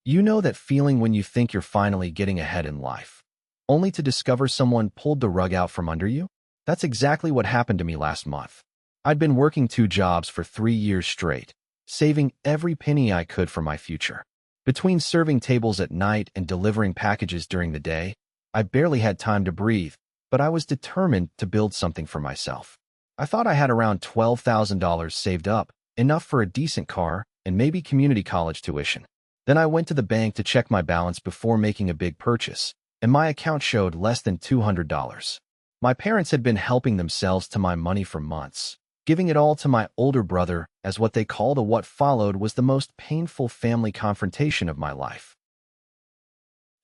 You know that feeling when you think you're finally getting ahead in life, only to discover someone pulled the rug out from under you? That's exactly what happened to me last month. I'd been working 2 jobs for 3 years straight, saving every penny I could for my future. Between serving tables at night and delivering packages during the day, I barely had time to breathe, but I was determined to build something for myself. I thought I had around $12,000 saved up, enough for a decent car and maybe community college tuition. Then I went to the bank to check my balance before making a big purchase, and my account showed less than $200. My parents had been helping themselves to my money for months, giving it all to my older brother as what they called a what followed was the most painful family confrontation of my life.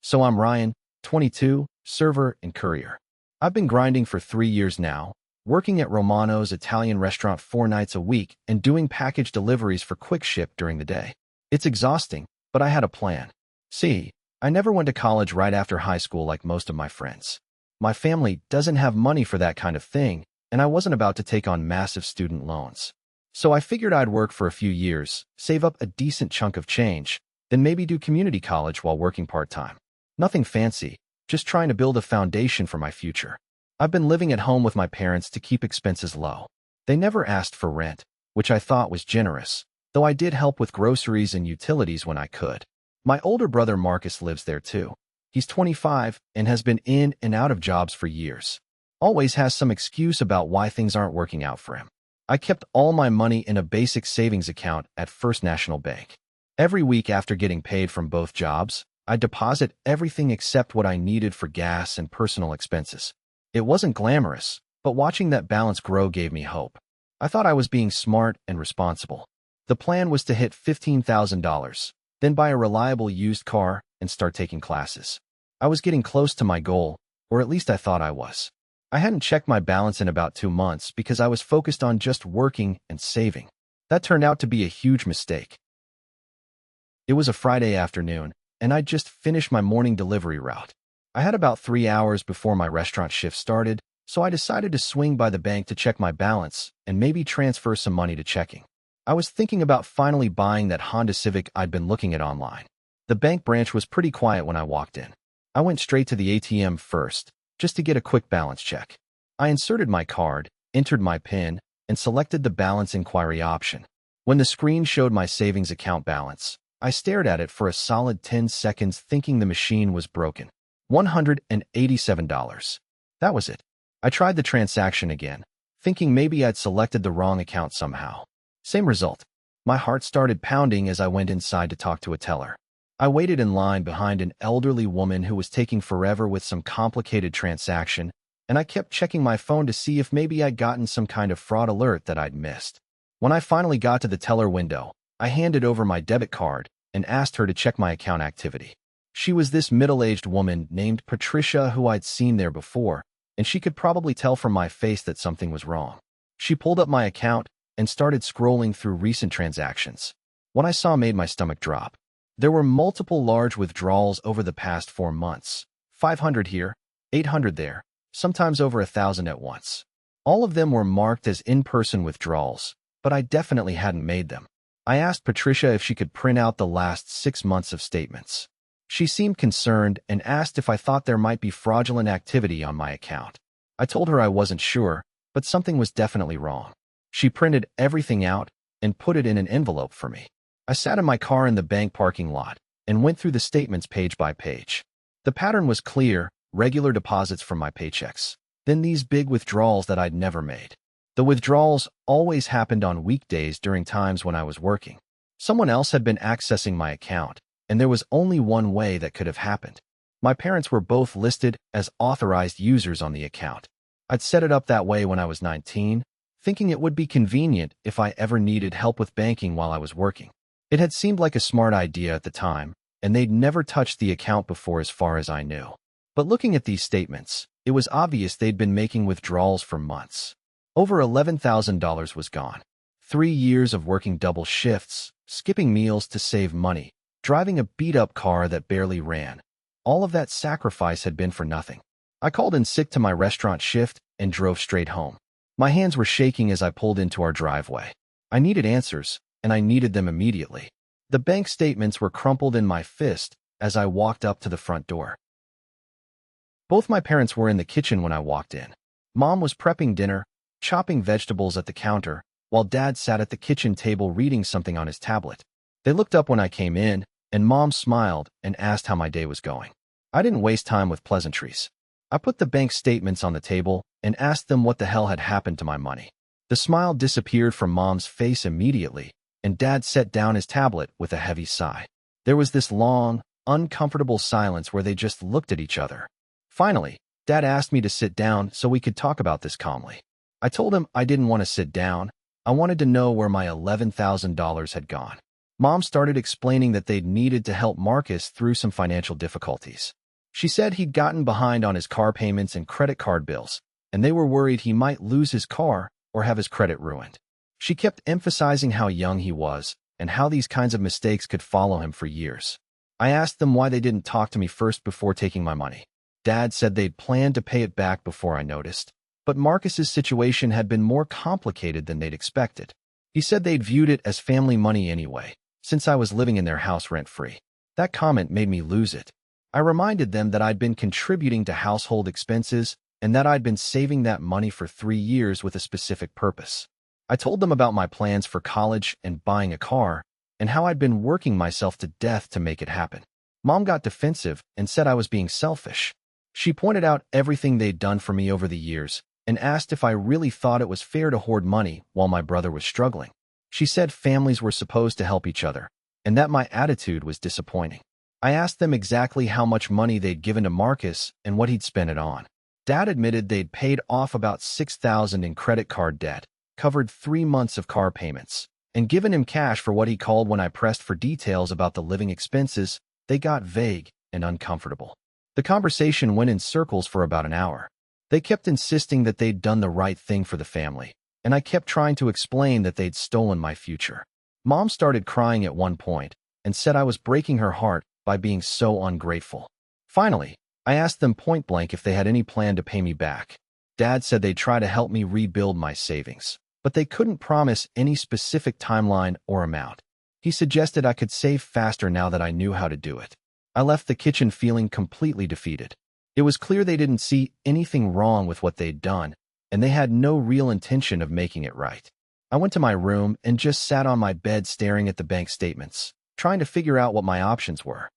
So I'm Ryan, 22, server and courier. I've been grinding for 3 years now, working at Romano's Italian restaurant 4 nights a week and doing package deliveries for Quick Ship during the day. It's exhausting, but I had a plan. See, I never went to college right after high school like most of my friends. My family doesn't have money for that kind of thing, and I wasn't about to take on massive student loans. So I figured I'd work for a few years, save up a decent chunk of change, then maybe do community college while working part-time. Nothing fancy, just trying to build a foundation for my future. I've been living at home with my parents to keep expenses low. They never asked for rent, which I thought was generous, though I did help with groceries and utilities when I could. My older brother Marcus lives there too. He's 25 and has been in and out of jobs for years. Always has some excuse about why things aren't working out for him. I kept all my money in a basic savings account at First National Bank. Every week after getting paid from both jobs, I deposit everything except what I needed for gas and personal expenses. It wasn't glamorous, but watching that balance grow gave me hope. I thought I was being smart and responsible. The plan was to hit $15,000, then buy a reliable used car and start taking classes. I was getting close to my goal, or at least I thought I was. I hadn't checked my balance in about 2 months because I was focused on just working and saving. That turned out to be a huge mistake. It was a Friday afternoon, and I'd just finished my morning delivery route. I had about 3 hours before my restaurant shift started, so I decided to swing by the bank to check my balance and maybe transfer some money to checking. I was thinking about finally buying that Honda Civic I'd been looking at online. The bank branch was pretty quiet when I walked in. I went straight to the ATM first, just to get a quick balance check. I inserted my card, entered my PIN, and selected the balance inquiry option. When the screen showed my savings account balance, I stared at it for a solid 10 seconds thinking the machine was broken. $187. That was it. I tried the transaction again, thinking maybe I'd selected the wrong account somehow. Same result. My heart started pounding as I went inside to talk to a teller. I waited in line behind an elderly woman who was taking forever with some complicated transaction, and I kept checking my phone to see if maybe I'd gotten some kind of fraud alert that I'd missed. When I finally got to the teller window, I handed over my debit card and asked her to check my account activity. She was this middle-aged woman named Patricia who I'd seen there before, and she could probably tell from my face that something was wrong. She pulled up my account and started scrolling through recent transactions. What I saw made my stomach drop. There were multiple large withdrawals over the past 4 months. 500 here, 800 there, sometimes over 1,000 at once. All of them were marked as in-person withdrawals, but I definitely hadn't made them. I asked Patricia if she could print out the last 6 months of statements. She seemed concerned and asked if I thought there might be fraudulent activity on my account. I told her I wasn't sure, but something was definitely wrong. She printed everything out and put it in an envelope for me. I sat in my car in the bank parking lot and went through the statements page by page. The pattern was clear: regular deposits from my paychecks, then these big withdrawals that I'd never made. The withdrawals always happened on weekdays during times when I was working. Someone else had been accessing my account, and there was only one way that could have happened. My parents were both listed as authorized users on the account. I'd set it up that way when I was 19, thinking it would be convenient if I ever needed help with banking while I was working. It had seemed like a smart idea at the time, and they'd never touched the account before as far as I knew. But looking at these statements, it was obvious they'd been making withdrawals for months. Over $11,000 was gone. 3 years of working double shifts, skipping meals to save money, driving a beat-up car that barely ran. All of that sacrifice had been for nothing. I called in sick to my restaurant shift and drove straight home. My hands were shaking as I pulled into our driveway. I needed answers, and I needed them immediately. The bank statements were crumpled in my fist as I walked up to the front door. Both my parents were in the kitchen when I walked in. Mom was prepping dinner, chopping vegetables at the counter, while Dad sat at the kitchen table reading something on his tablet. They looked up when I came in, and Mom smiled and asked how my day was going. I didn't waste time with pleasantries. I put the bank statements on the table and asked them what the hell had happened to my money. The smile disappeared from Mom's face immediately, and Dad set down his tablet with a heavy sigh. There was this long, uncomfortable silence where they just looked at each other. Finally, Dad asked me to sit down so we could talk about this calmly. I told him I didn't want to sit down. I wanted to know where my $11,000 had gone. Mom started explaining that they'd needed to help Marcus through some financial difficulties. She said he'd gotten behind on his car payments and credit card bills, and they were worried he might lose his car or have his credit ruined. She kept emphasizing how young he was and how these kinds of mistakes could follow him for years. I asked them why they didn't talk to me first before taking my money. Dad said they'd planned to pay it back before I noticed, but Marcus's situation had been more complicated than they'd expected. He said they'd viewed it as family money anyway, since I was living in their house rent-free. That comment made me lose it. I reminded them that I'd been contributing to household expenses and that I'd been saving that money for 3 years with a specific purpose. I told them about my plans for college and buying a car and how I'd been working myself to death to make it happen. Mom got defensive and said I was being selfish. She pointed out everything they'd done for me over the years and asked if I really thought it was fair to hoard money while my brother was struggling. She said families were supposed to help each other and that my attitude was disappointing. I asked them exactly how much money they'd given to Marcus and what he'd spent it on. Dad admitted they'd paid off about $6,000 in credit card debt, covered 3 months of car payments, and given him cash for what he called when I pressed for details about the living expenses. They got vague and uncomfortable. The conversation went in circles for about an hour. They kept insisting that they'd done the right thing for the family, and I kept trying to explain that they'd stolen my future. Mom started crying at one point and said I was breaking her heart by being so ungrateful. Finally, I asked them point blank if they had any plan to pay me back. Dad said they'd try to help me rebuild my savings, but they couldn't promise any specific timeline or amount. He suggested I could save faster now that I knew how to do it. I left the kitchen feeling completely defeated. It was clear they didn't see anything wrong with what they'd done, and they had no real intention of making it right. I went to my room and just sat on my bed staring at the bank statements, trying to figure out what my options were.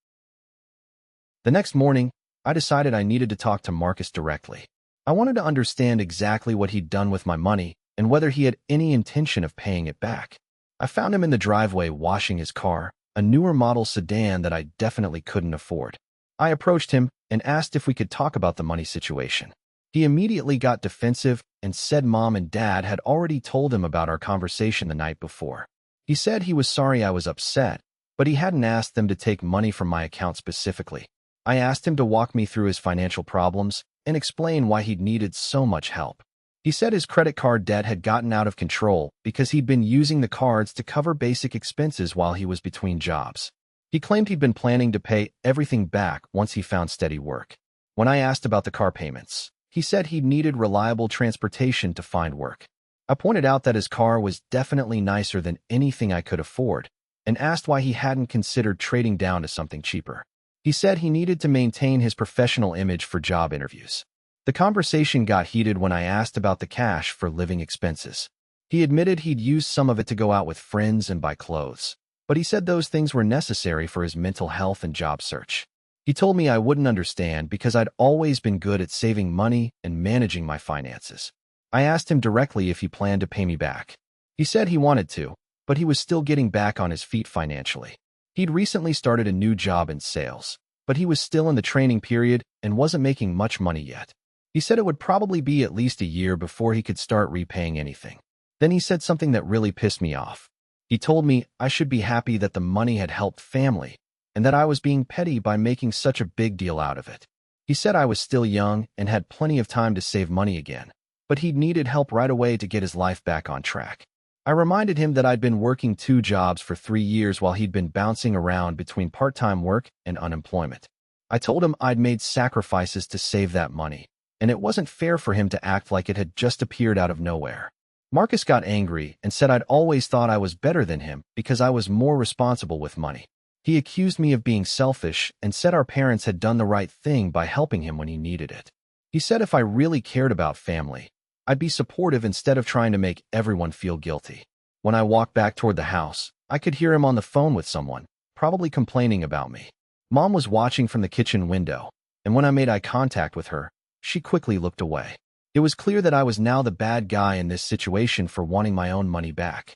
The next morning, I decided I needed to talk to Marcus directly. I wanted to understand exactly what he'd done with my money and whether he had any intention of paying it back. I found him in the driveway washing his car, a newer model sedan that I definitely couldn't afford. I approached him and asked if we could talk about the money situation. He immediately got defensive and said Mom and Dad had already told him about our conversation the night before. He said he was sorry I was upset, but he hadn't asked them to take money from my account specifically. I asked him to walk me through his financial problems and explain why he'd needed so much help. He said his credit card debt had gotten out of control because he'd been using the cards to cover basic expenses while he was between jobs. He claimed he'd been planning to pay everything back once he found steady work. When I asked about the car payments, he said he needed reliable transportation to find work. I pointed out that his car was definitely nicer than anything I could afford and asked why he hadn't considered trading down to something cheaper. He said he needed to maintain his professional image for job interviews. The conversation got heated when I asked about the cash for living expenses. He admitted he'd used some of it to go out with friends and buy clothes, but he said those things were necessary for his mental health and job search. He told me I wouldn't understand because I'd always been good at saving money and managing my finances. I asked him directly if he planned to pay me back. He said he wanted to, but he was still getting back on his feet financially. He'd recently started a new job in sales, but he was still in the training period and wasn't making much money yet. He said it would probably be at least a year before he could start repaying anything. Then he said something that really pissed me off. He told me I should be happy that the money had helped family and that I was being petty by making such a big deal out of it. He said I was still young and had plenty of time to save money again, but he'd needed help right away to get his life back on track. I reminded him that I'd been working 2 jobs for 3 years while he'd been bouncing around between part-time work and unemployment. I told him I'd made sacrifices to save that money, and it wasn't fair for him to act like it had just appeared out of nowhere. Marcus got angry and said I'd always thought I was better than him because I was more responsible with money. He accused me of being selfish and said our parents had done the right thing by helping him when he needed it. He said if I really cared about family, I'd be supportive instead of trying to make everyone feel guilty. When I walked back toward the house, I could hear him on the phone with someone, probably complaining about me. Mom was watching from the kitchen window, and when I made eye contact with her, she quickly looked away. It was clear that I was now the bad guy in this situation for wanting my own money back.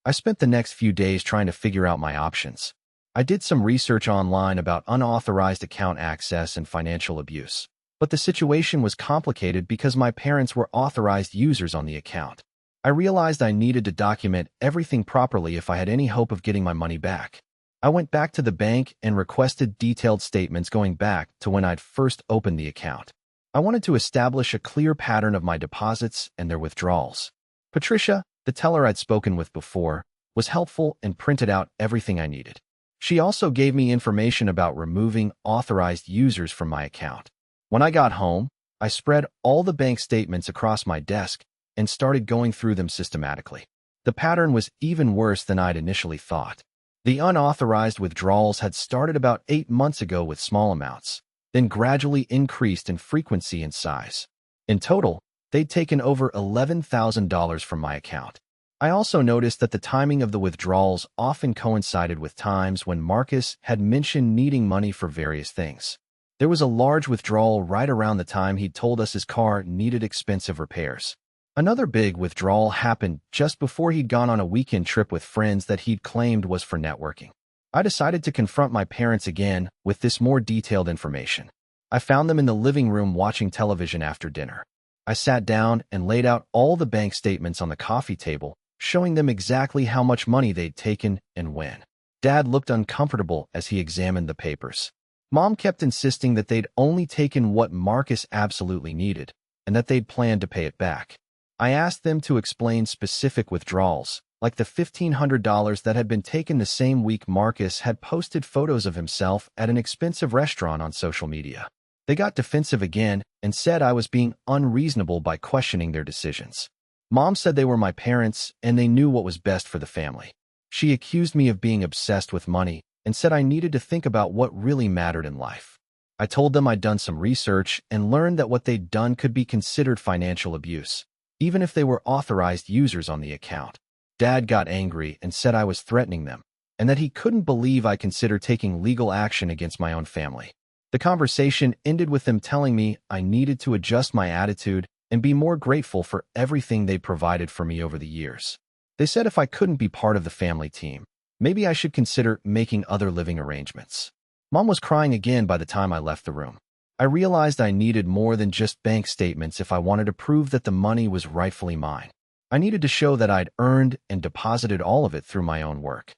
I spent the next few days trying to figure out my options. I did some research online about unauthorized account access and financial abuse, but the situation was complicated because my parents were authorized users on the account. I realized I needed to document everything properly if I had any hope of getting my money back. I went back to the bank and requested detailed statements going back to when I'd first opened the account. I wanted to establish a clear pattern of my deposits and their withdrawals. Patricia, the teller I'd spoken with before, was helpful and printed out everything I needed. She also gave me information about removing authorized users from my account. When I got home, I spread all the bank statements across my desk and started going through them systematically. The pattern was even worse than I'd initially thought. The unauthorized withdrawals had started about 8 months ago with small amounts, then gradually increased in frequency and size. In total, they'd taken over $11,000 from my account. I also noticed that the timing of the withdrawals often coincided with times when Marcus had mentioned needing money for various things. There was a large withdrawal right around the time he'd told us his car needed expensive repairs. Another big withdrawal happened just before he'd gone on a weekend trip with friends that he'd claimed was for networking. I decided to confront my parents again with this more detailed information. I found them in the living room watching television after dinner. I sat down and laid out all the bank statements on the coffee table, showing them exactly how much money they'd taken and when. Dad looked uncomfortable as he examined the papers. Mom kept insisting that they'd only taken what Marcus absolutely needed, and that they'd planned to pay it back. I asked them to explain specific withdrawals, like the $1,500 that had been taken the same week Marcus had posted photos of himself at an expensive restaurant on social media. They got defensive again and said I was being unreasonable by questioning their decisions. Mom said they were my parents and they knew what was best for the family. She accused me of being obsessed with money and said I needed to think about what really mattered in life. I told them I'd done some research and learned that what they'd done could be considered financial abuse, even if they were authorized users on the account. Dad got angry and said I was threatening them, and that he couldn't believe I considered taking legal action against my own family. The conversation ended with them telling me I needed to adjust my attitude and be more grateful for everything they provided for me over the years. They said if I couldn't be part of the family team, maybe I should consider making other living arrangements. Mom was crying again by the time I left the room. I realized I needed more than just bank statements if I wanted to prove that the money was rightfully mine. I needed to show that I'd earned and deposited all of it through my own work.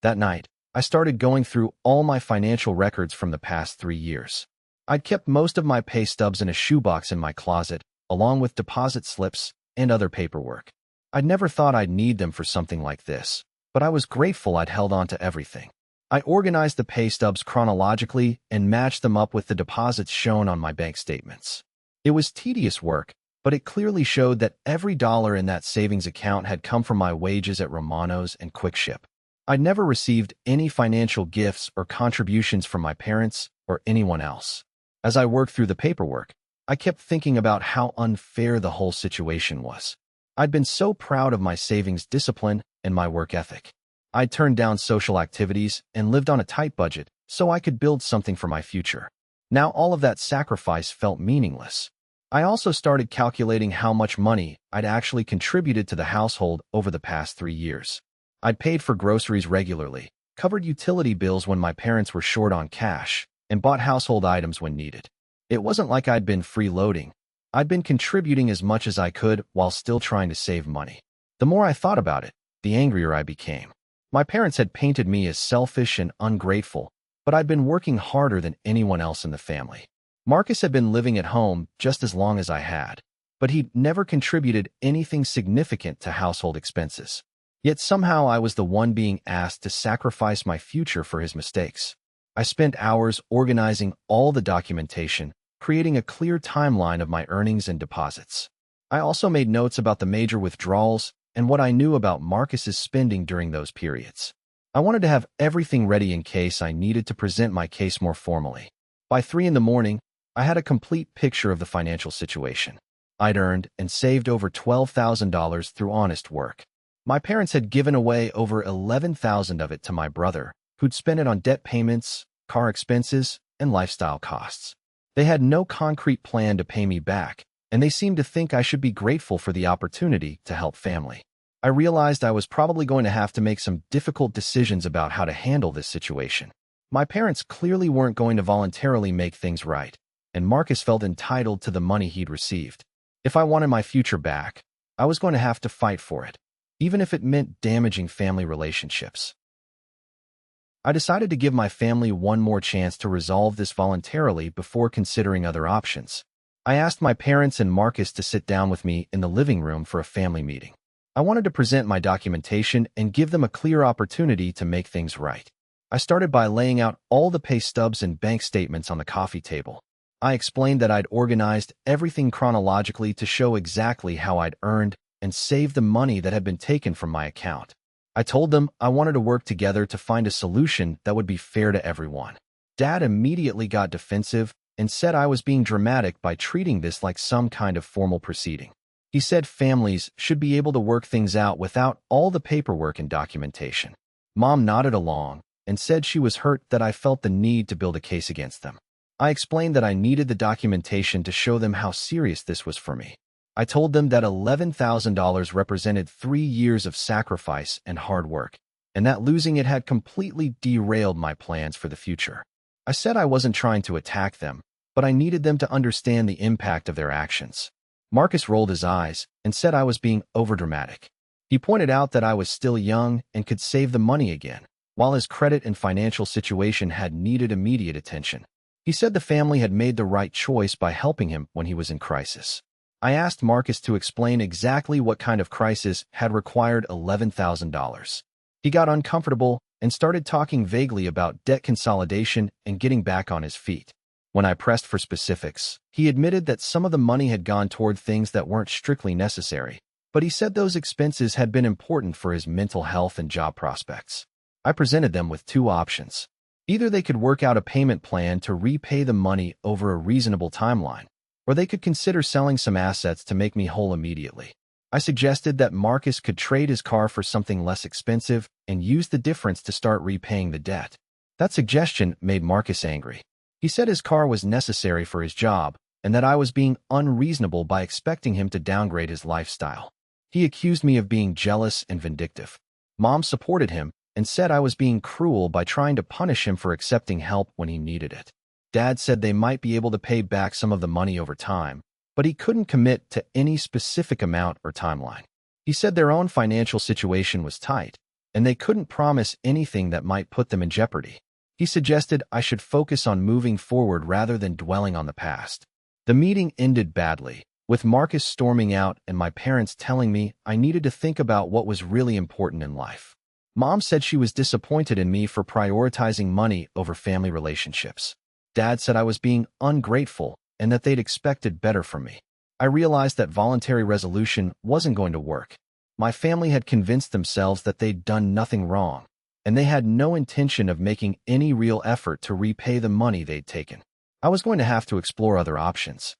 That night, I started going through all my financial records from the past 3 years. I'd kept most of my pay stubs in a shoebox in my closet, along with deposit slips and other paperwork. I'd never thought I'd need them for something like this, but I was grateful I'd held on to everything. I organized the pay stubs chronologically and matched them up with the deposits shown on my bank statements. It was tedious work, but it clearly showed that every dollar in that savings account had come from my wages at Romano's and QuickShip. I'd never received any financial gifts or contributions from my parents or anyone else. As I worked through the paperwork, I kept thinking about how unfair the whole situation was. I'd been so proud of my savings discipline and my work ethic. I'd turned down social activities and lived on a tight budget so I could build something for my future. Now all of that sacrifice felt meaningless. I also started calculating how much money I'd actually contributed to the household over the past 3 years. I'd paid for groceries regularly, covered utility bills when my parents were short on cash, and bought household items when needed. It wasn't like I'd been freeloading. I'd been contributing as much as I could while still trying to save money. The more I thought about it, the angrier I became. My parents had painted me as selfish and ungrateful, but I'd been working harder than anyone else in the family. Marcus had been living at home just as long as I had, but he'd never contributed anything significant to household expenses. Yet somehow I was the one being asked to sacrifice my future for his mistakes. I spent hours organizing all the documentation, creating a clear timeline of my earnings and deposits. I also made notes about the major withdrawals and what I knew about Marcus's spending during those periods. I wanted to have everything ready in case I needed to present my case more formally. By 3 in the morning, I had a complete picture of the financial situation. I'd earned and saved over $12,000 through honest work. My parents had given away over $11,000 of it to my brother, who'd spent it on debt payments, car expenses, and lifestyle costs. They had no concrete plan to pay me back, and they seemed to think I should be grateful for the opportunity to help family. I realized I was probably going to have to make some difficult decisions about how to handle this situation. My parents clearly weren't going to voluntarily make things right, and Marcus felt entitled to the money he'd received. If I wanted my future back, I was going to have to fight for it, even if it meant damaging family relationships. I decided to give my family one more chance to resolve this voluntarily before considering other options. I asked my parents and Marcus to sit down with me in the living room for a family meeting. I wanted to present my documentation and give them a clear opportunity to make things right. I started by laying out all the pay stubs and bank statements on the coffee table. I explained that I'd organized everything chronologically to show exactly how I'd earned and saved the money that had been taken from my account. I told them I wanted to work together to find a solution that would be fair to everyone. Dad immediately got defensive and said I was being dramatic by treating this like some kind of formal proceeding. He said families should be able to work things out without all the paperwork and documentation. Mom nodded along and said she was hurt that I felt the need to build a case against them. I explained that I needed the documentation to show them how serious this was for me. I told them that $11,000 represented 3 years of sacrifice and hard work, and that losing it had completely derailed my plans for the future. I said I wasn't trying to attack them, but I needed them to understand the impact of their actions. Marcus rolled his eyes and said I was being overdramatic. He pointed out that I was still young and could save the money again, while his credit and financial situation had needed immediate attention. He said the family had made the right choice by helping him when he was in crisis. I asked Marcus to explain exactly what kind of crisis had required $11,000. He got uncomfortable and started talking vaguely about debt consolidation and getting back on his feet. When I pressed for specifics, he admitted that some of the money had gone toward things that weren't strictly necessary, but he said those expenses had been important for his mental health and job prospects. I presented them with 2 options. Either they could work out a payment plan to repay the money over a reasonable timeline, or they could consider selling some assets to make me whole immediately. I suggested that Marcus could trade his car for something less expensive and use the difference to start repaying the debt. That suggestion made Marcus angry. He said his car was necessary for his job and that I was being unreasonable by expecting him to downgrade his lifestyle. He accused me of being jealous and vindictive. Mom supported him and said I was being cruel by trying to punish him for accepting help when he needed it. Dad said they might be able to pay back some of the money over time, but he couldn't commit to any specific amount or timeline. He said their own financial situation was tight, and they couldn't promise anything that might put them in jeopardy. He suggested I should focus on moving forward rather than dwelling on the past. The meeting ended badly, with Marcus storming out and my parents telling me I needed to think about what was really important in life. Mom said she was disappointed in me for prioritizing money over family relationships. Dad said I was being ungrateful and that they'd expected better from me. I realized that voluntary resolution wasn't going to work. My family had convinced themselves that they'd done nothing wrong, and they had no intention of making any real effort to repay the money they'd taken. I was going to have to explore other options.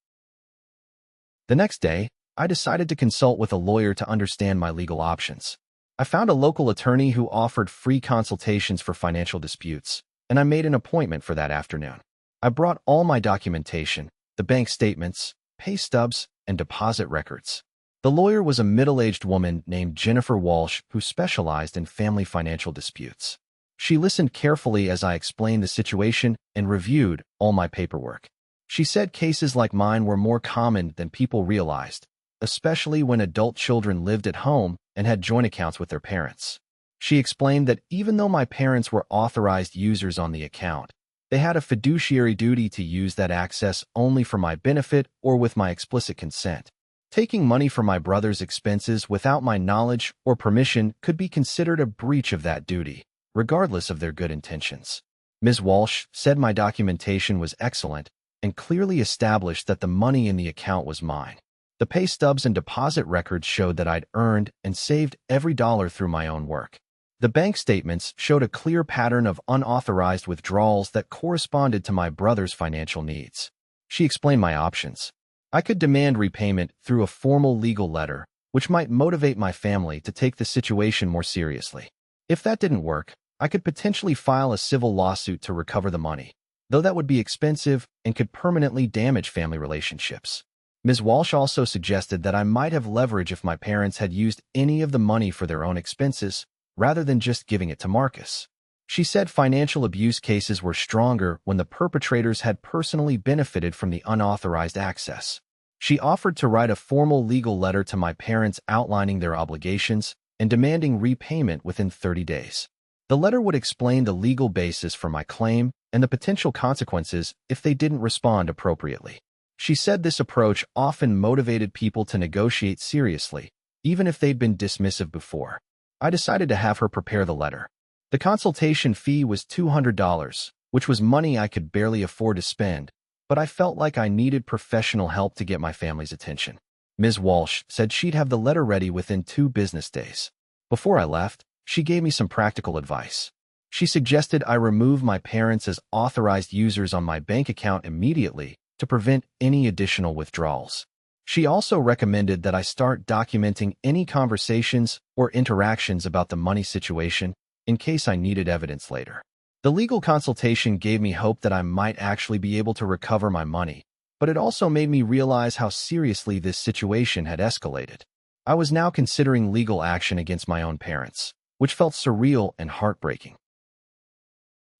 The next day, I decided to consult with a lawyer to understand my legal options. I found a local attorney who offered free consultations for financial disputes, and I made an appointment for that afternoon. I brought all my documentation, the bank statements, pay stubs, and deposit records. The lawyer was a middle-aged woman named Jennifer Walsh who specialized in family financial disputes. She listened carefully as I explained the situation and reviewed all my paperwork. She said cases like mine were more common than people realized, especially when adult children lived at home and had joint accounts with their parents. She explained that even though my parents were authorized users on the account, they had a fiduciary duty to use that access only for my benefit or with my explicit consent. Taking money for my brother's expenses without my knowledge or permission could be considered a breach of that duty, regardless of their good intentions. Ms. Walsh said my documentation was excellent and clearly established that the money in the account was mine. The pay stubs and deposit records showed that I'd earned and saved every dollar through my own work. The bank statements showed a clear pattern of unauthorized withdrawals that corresponded to my brother's financial needs. She explained my options. I could demand repayment through a formal legal letter, which might motivate my family to take the situation more seriously. If that didn't work, I could potentially file a civil lawsuit to recover the money, though that would be expensive and could permanently damage family relationships. Ms. Walsh also suggested that I might have leverage if my parents had used any of the money for their own expenses, rather than just giving it to Marcus. She said financial abuse cases were stronger when the perpetrators had personally benefited from the unauthorized access. She offered to write a formal legal letter to my parents outlining their obligations and demanding repayment within 30 days. The letter would explain the legal basis for my claim and the potential consequences if they didn't respond appropriately. She said this approach often motivated people to negotiate seriously, even if they'd been dismissive before. I decided to have her prepare the letter. The consultation fee was $200, which was money I could barely afford to spend, but I felt like I needed professional help to get my family's attention. Ms. Walsh said she'd have the letter ready within 2 business days. Before I left, she gave me some practical advice. She suggested I remove my parents as authorized users on my bank account immediately to prevent any additional withdrawals. She also recommended that I start documenting any conversations or interactions about the money situation in case I needed evidence later. The legal consultation gave me hope that I might actually be able to recover my money, but it also made me realize how seriously this situation had escalated. I was now considering legal action against my own parents, which felt surreal and heartbreaking.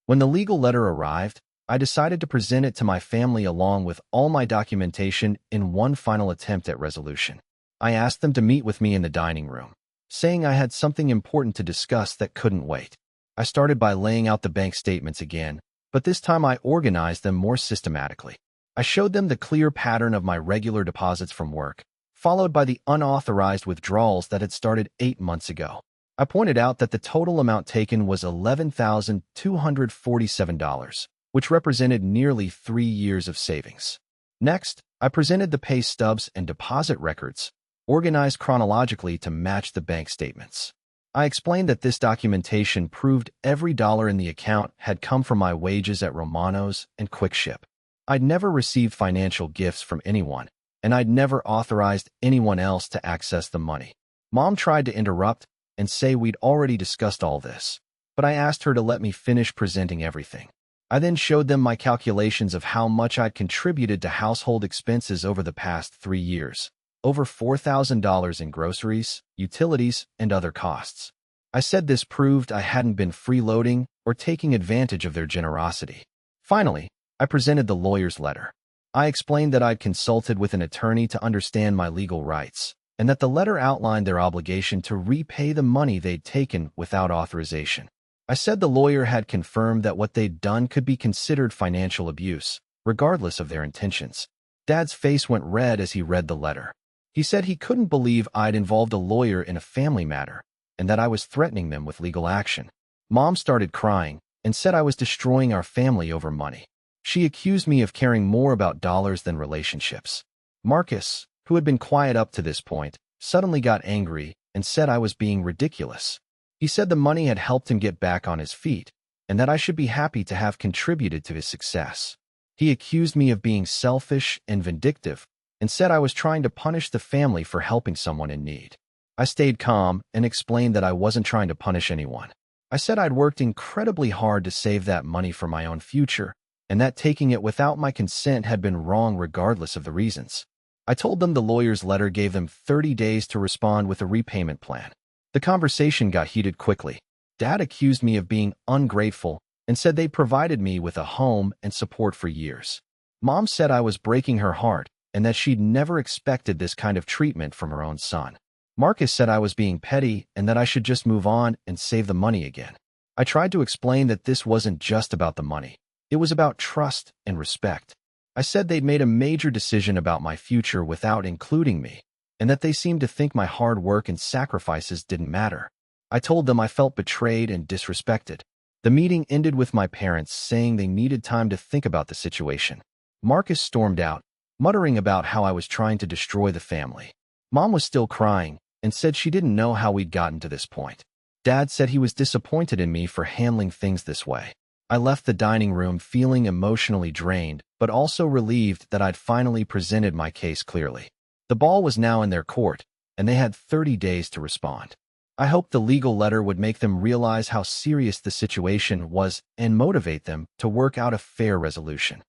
When the legal letter arrived, I decided to present it to my family along with all my documentation in one final attempt at resolution. I asked them to meet with me in the dining room, saying I had something important to discuss that couldn't wait. I started by laying out the bank statements again, but this time I organized them more systematically. I showed them the clear pattern of my regular deposits from work, followed by the unauthorized withdrawals that had started 8 months ago. I pointed out that the total amount taken was $11,247, which represented nearly 3 years of savings. Next, I presented the pay stubs and deposit records, organized chronologically to match the bank statements. I explained that this documentation proved every dollar in the account had come from my wages at Romano's and QuickShip. I'd never received financial gifts from anyone, and I'd never authorized anyone else to access the money. Mom tried to interrupt and say we'd already discussed all this, but I asked her to let me finish presenting everything. I then showed them my calculations of how much I'd contributed to household expenses over the past 3 years, over $4,000 in groceries, utilities, and other costs. I said this proved I hadn't been freeloading or taking advantage of their generosity. Finally, I presented the lawyer's letter. I explained that I'd consulted with an attorney to understand my legal rights, and that the letter outlined their obligation to repay the money they'd taken without authorization. I said the lawyer had confirmed that what they'd done could be considered financial abuse, regardless of their intentions. Dad's face went red as he read the letter. He said he couldn't believe I'd involved a lawyer in a family matter, and that I was threatening them with legal action. Mom started crying and said I was destroying our family over money. She accused me of caring more about dollars than relationships. Marcus, who had been quiet up to this point, suddenly got angry and said I was being ridiculous. He said the money had helped him get back on his feet, and that I should be happy to have contributed to his success. He accused me of being selfish and vindictive, and said I was trying to punish the family for helping someone in need. I stayed calm and explained that I wasn't trying to punish anyone. I said I'd worked incredibly hard to save that money for my own future, and that taking it without my consent had been wrong regardless of the reasons. I told them the lawyer's letter gave them 30 days to respond with a repayment plan. The conversation got heated quickly. Dad accused me of being ungrateful and said they'd provided me with a home and support for years. Mom said I was breaking her heart and that she'd never expected this kind of treatment from her own son. Marcus said I was being petty and that I should just move on and save the money again. I tried to explain that this wasn't just about the money. It was about trust and respect. I said they'd made a major decision about my future without including me, and that they seemed to think my hard work and sacrifices didn't matter. I told them I felt betrayed and disrespected. The meeting ended with my parents saying they needed time to think about the situation. Marcus stormed out, muttering about how I was trying to destroy the family. Mom was still crying and said she didn't know how we'd gotten to this point. Dad said he was disappointed in me for handling things this way. I left the dining room feeling emotionally drained, but also relieved that I'd finally presented my case clearly. The ball was now in their court, and they had 30 days to respond. I hoped the legal letter would make them realize how serious the situation was and motivate them to work out a fair resolution.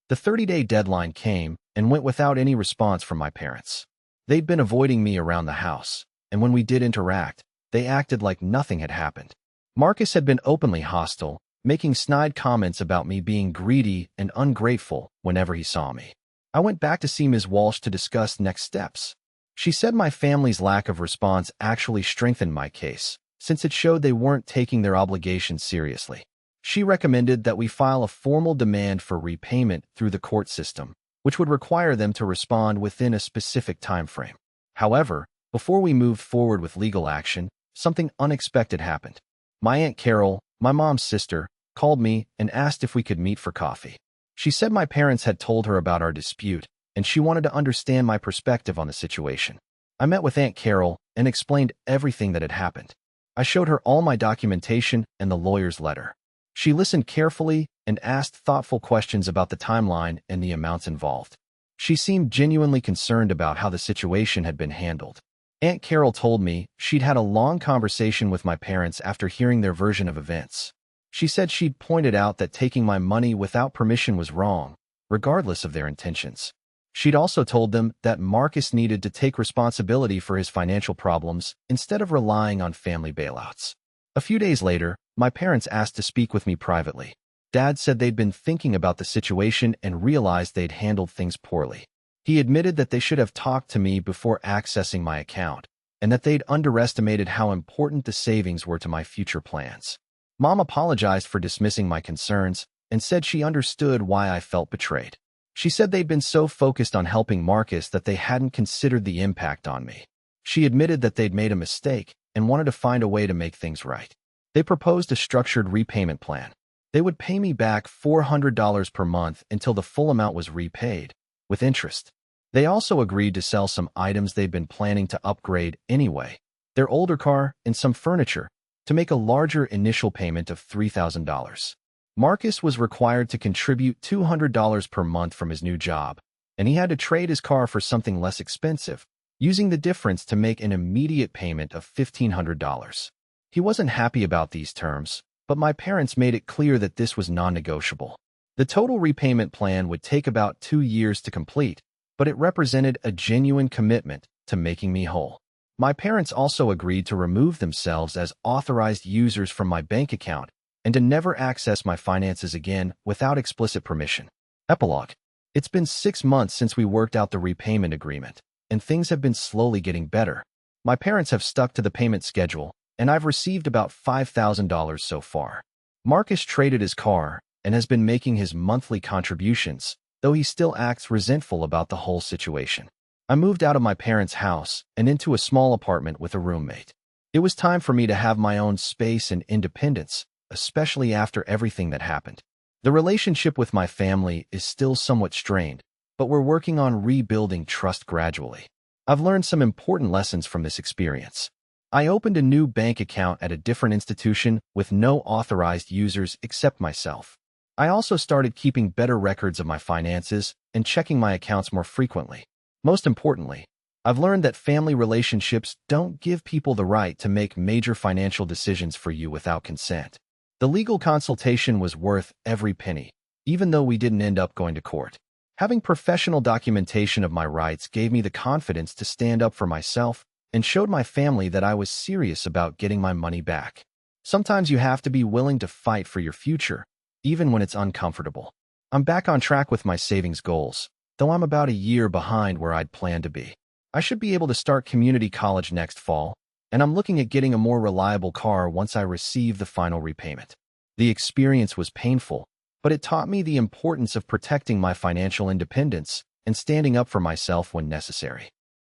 The 30-day deadline came and went without any response from my parents. They'd been avoiding me around the house, and when we did interact, they acted like nothing had happened. Marcus had been openly hostile, making snide comments about me being greedy and ungrateful whenever he saw me. I went back to see Ms. Walsh to discuss next steps. She said my family's lack of response actually strengthened my case, since it showed they weren't taking their obligations seriously. She recommended that we file a formal demand for repayment through the court system, which would require them to respond within a specific time frame. However, before we moved forward with legal action, something unexpected happened. My Aunt Carol, my mom's sister, called me and asked if we could meet for coffee. She said my parents had told her about our dispute, and she wanted to understand my perspective on the situation. I met with Aunt Carol and explained everything that had happened. I showed her all my documentation and the lawyer's letter. She listened carefully and asked thoughtful questions about the timeline and the amounts involved. She seemed genuinely concerned about how the situation had been handled. Aunt Carol told me she'd had a long conversation with my parents after hearing their version of events. She said she'd pointed out that taking my money without permission was wrong, regardless of their intentions. She'd also told them that Marcus needed to take responsibility for his financial problems instead of relying on family bailouts. A few days later, my parents asked to speak with me privately. Dad said they'd been thinking about the situation and realized they'd handled things poorly. He admitted that they should have talked to me before accessing my account, and that they'd underestimated how important the savings were to my future plans. Mom apologized for dismissing my concerns and said she understood why I felt betrayed. She said they'd been so focused on helping Marcus that they hadn't considered the impact on me. She admitted that they'd made a mistake and wanted to find a way to make things right. They proposed a structured repayment plan. They would pay me back $400 per month until the full amount was repaid, with interest. They also agreed to sell some items they'd been planning to upgrade anyway, their older car and some furniture, to make a larger initial payment of $3,000. Marcus was required to contribute $200 per month from his new job, and he had to trade his car for something less expensive, using the difference to make an immediate payment of $1,500. He wasn't happy about these terms, but my parents made it clear that this was non-negotiable. The total repayment plan would take about 2 years to complete, but it represented a genuine commitment to making me whole. My parents also agreed to remove themselves as authorized users from my bank account and to never access my finances again without explicit permission. Epilogue. It's been 6 months since we worked out the repayment agreement, and things have been slowly getting better. My parents have stuck to the payment schedule, and I've received about $5,000 so far. Marcus traded his car and has been making his monthly contributions, though he still acts resentful about the whole situation. I moved out of my parents' house and into a small apartment with a roommate. It was time for me to have my own space and independence, especially after everything that happened. The relationship with my family is still somewhat strained, but we're working on rebuilding trust gradually. I've learned some important lessons from this experience. I opened a new bank account at a different institution with no authorized users except myself. I also started keeping better records of my finances and checking my accounts more frequently. Most importantly, I've learned that family relationships don't give people the right to make major financial decisions for you without consent. The legal consultation was worth every penny, even though we didn't end up going to court. Having professional documentation of my rights gave me the confidence to stand up for myself and showed my family that I was serious about getting my money back. Sometimes you have to be willing to fight for your future, even when it's uncomfortable. I'm back on track with my savings goals, though I'm about a year behind where I'd planned to be. I should be able to start community college next fall, and I'm looking at getting a more reliable car once I receive the final repayment. The experience was painful, but it taught me the importance of protecting my financial independence and standing up for myself when necessary.